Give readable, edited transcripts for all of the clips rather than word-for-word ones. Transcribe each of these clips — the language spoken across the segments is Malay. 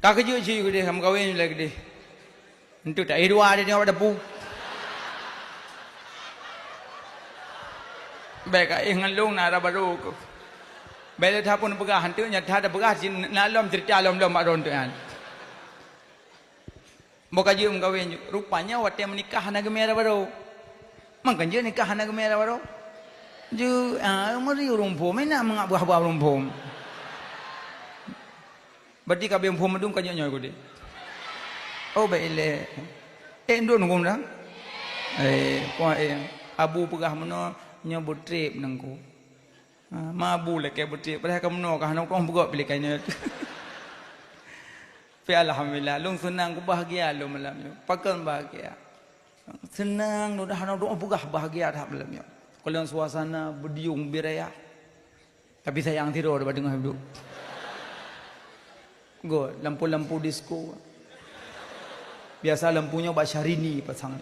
Kak kerja cik gede, kamu kahwin lagi gede. Untuk tak dua dia tengok depu. Baik kat ngelung nak ada baru ko. Baik dah pun pegah hantu nya dah ada pegah sin nalom cerita lom-lom mak ron tu kan. Boka je kahwin rupanya waktu menikah nak gemera baru. Makan je nikah nak gemera baru. Ju mari rumpum nak mengabah-abah rumpum. Berarti kabeh rumpum medung kanya nyoy ko de. Oh baik le. Nduk nunggu dah. Kuat abu pegah meno nya bertrip nangku. Mabu le ke bertrip padahal kamu no kah nang tong berok pilih kanya. Fi alhamdulillah lung senang ku bahagia lu malam ni. Pakan bahagia. Senang nu dah doa pegah bahagia dah malam ni. Kalau suasana berdiung biraya. Tapi sayang tidur pada tengah hidup. Go lampu-lampu disco. Biasa lampunya bak Syahrini pasang.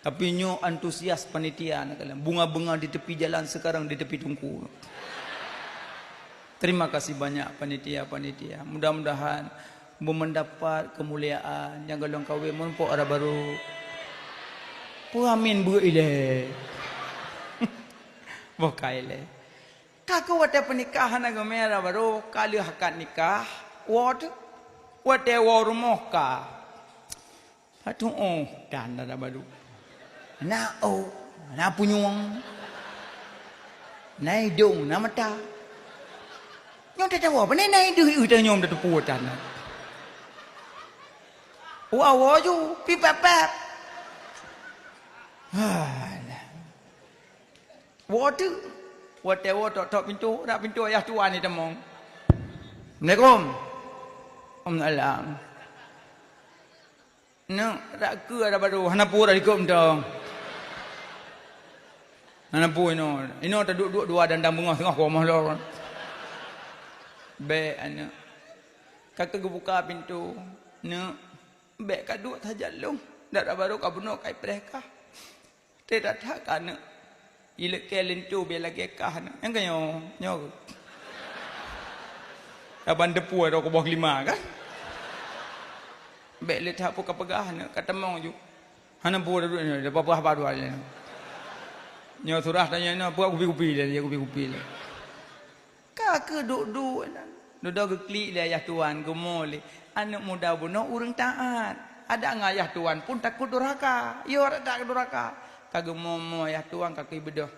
Tapi nyo antusias panitia nak kalian. Bunga-bunga di tepi jalan sekarang di tepi tungku. Terima kasih banyak panitia-panitia. Mudah-mudahan mendapat kemuliaan yang galong kahwin monpok ada baru. Pu amin bu ile. Bokai le. Kakak wate pernikahan agama ada baru kali hakkat nikah. Wate rumah ka. Patu dan ada baru. Na punyung. Na hidung, na mata. Nyom tak tahu apa ni naik duit udah nyom dah tepu tanah. Wah ju pipap. Water tok pintu, dak pintu ayah tua ni temong. Assalamualaikum. Alam. No, dak ke ada baru hanapu dah ikut dong. Hanapu ino tak dua dandang bunga tengah rumah lo. Baik anak. Kakak buka pintu. Nak. Baik kak duduk saja long. Dak ada baru kau bunuh kai mereka. Tidak tak kan. Ilek kalian tu biar lagi kah. Yang kan nyo. Abang depu ada ke bawah 5 kan. Baik letak apa kepegah nak kata mong ju. Hana pu duduk ni. Dapat apa dua ni. Nyo surah tanya apa kupi-kupi dia kupi-kupi lah. Kakak duduk. Duduk klik dia ayah tuan gemol. Anak muda bunuh urang taat. Ada ngayah tuan pun takut durhaka. Yo tak durhaka. Kagak momo ayah tuan kaki bedah.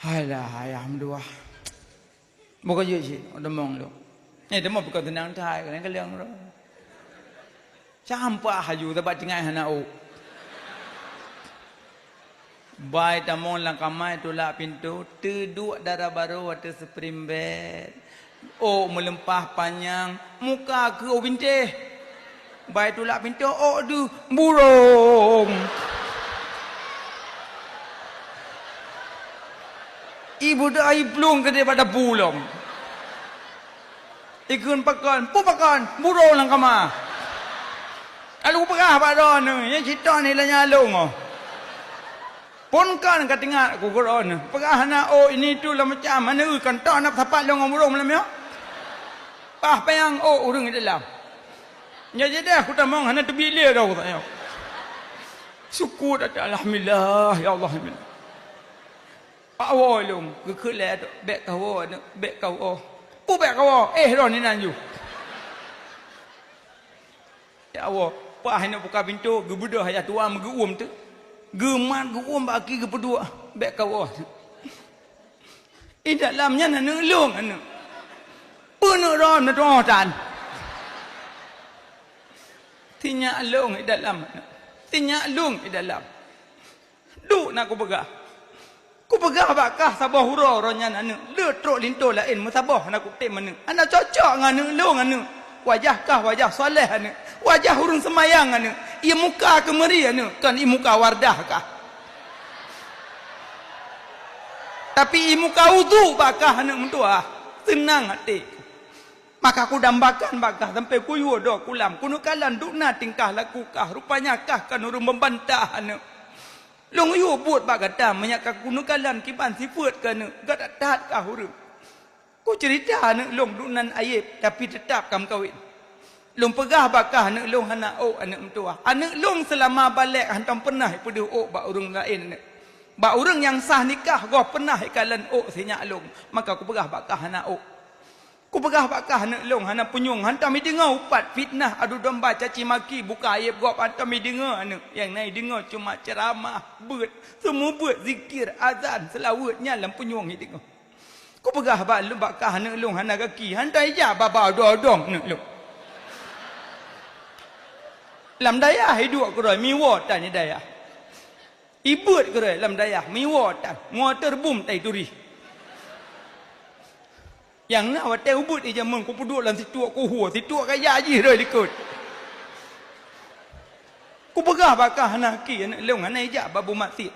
Halah ayah mdua. Bukan je sih, ada mong lo. Demo bukan tenang thai kan kalian lo. Campah haju dapat tinggal hana o. Baik tamon lang kamai tulak pintu, teduk darah baru waktu seperimbet. Oh melempah panjang muka ke binteh. Baik tulak pintu du burung. Ibu dah air pelung ke daripada bulong. Ikun pakan, burung lang kama. Alu pegah pada ni, yang cerita ni lah nyalung oh. Pun kan kat tengah aku Quran. Pegah nak ini tu lah macam mana kan tak nak sapat long burung malam ya. Payang urang di dalam. Ya jadi aku tak mau hana terbilir dah aku tanya. Syukur dah alhamdulillah ya Allah. Awal long kekelai bek kau bek kau. Pu bek kau ron ni nanju. Ya Allah, pak hana buka pintu gebudah ayat tua meguum tu. Geman guum bagi kedua bek kau. Dalamnya nak ngelung anu. Penuh ron tan. Tinyak long di dalam. Tinyak long di dalam. Duk nak ku pegah. Ku pegah bakah sabah hura ronya anu. Le trok linto lain musabah nak ku tem anu. Ana cocok nganu long anu. Wajah kah wajah soleh anu. Wajah urang semayang anu. Ia muka kemeri anu. Tuan i muka wardah kah. Tapi i muka wudu bakah anu mentua. Senang hati. Maka aku dambakan bakah sampai kuyu do kulam. Kuno kalan dukna tingkah laku kah. Rupanya kah kan urang membantah anu. Long yu buat bakata menyakak kuno kalan kiban sifat kan anu. Gak tak kah urang. Ku cerita anak long dunan aib tapi tetap kam kahwin. Long pegah bakah anak long hana ok anak mentua. Anak long selama balik hantam pernah pada ok bak urang lain. Bak urang yang sah nikah goh pernah ikalan ok sinyak long. Maka ku pegah bakah hana ok. Ku pegah bakah anak long hana penyung hantam dengar upat fitnah adu domba caci maki buka aib goh hantam dengar anak. Yang naik dengar cuma ceramah beut. Semua beut zikir azan selawat nyalam penyung ni dengar. Ku pegah bak lu bakah anak long hana kaki hantai ja baba dodong anak long. Lam daya hidup ke roi mi watan ni daya. Ibut ke roi lam daya mi watan motor boom tai turi. Yang nak watai ubut je mun ku puduk dalam situ ku huo situ kaya ji roi likut. Ku pegah bakah anak ki anak long hana ija babu masjid.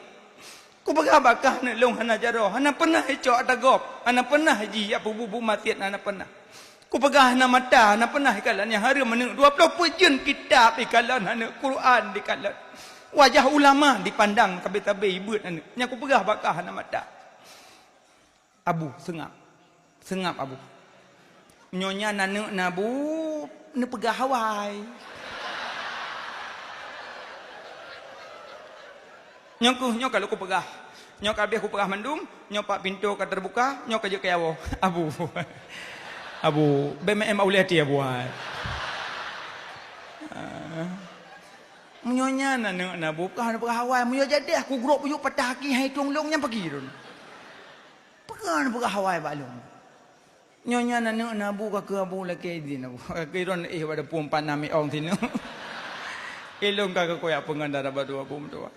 Ku pegah bakah anak long hana jaro hana pernah cok dagop hana pernah haji apa bubu masjid hana pernah. Ku pegah hana mata hana pernah ikalan yang hari meneng 20 pejun kitab ikalan hana Quran dikalan. Wajah ulama dipandang tabe-tabe ibut anak. Nya ku pegah bakah hana mata. Abu sengap. Sengap abu. Nyonya nanu nabu ne pegah hawai. Nyok kalau ku pegah. Nyok habis ku pegah mendum, nyok pak pintu ka terbuka, nyok aja ke awo. Abu. Abu, BMM Auliati ya buat. Munyonya na buka na pegawai, munyo jadi aku grup yuk patah ki hai tuang long nya pergi ron. Pegan pegawai balong. Nyonya na buka ke abu lagi di na. Ke ron pada pumpan nami ong sini. Ilong ka ko ya pengandara badu abu tua.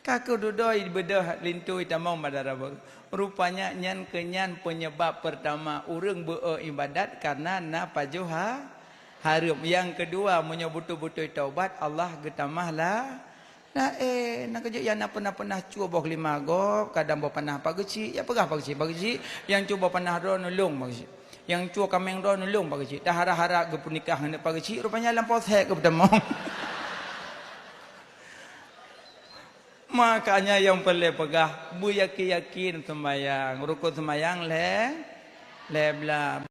Kakak dudoi bedah lintui tamau madarabar. Rupanya nyan kenyan penyebab pertama urang beribadat karena na pajuha harum. Yang kedua menyebutu-butu taubat Allah getamahlah. Nah nak kerja yang nak pernah cuba boh 5 gop kadang boh pernah pageci ya pegah pageci yang cuba pernah ro nulung pageci yang cuba kameng ro nulung pageci dah hara-hara ge pernikah hendak pageci rupanya lampau sek ke pertama. Makanya yang perlu pegah bu yakin sembahyang rukun sembahyang le bla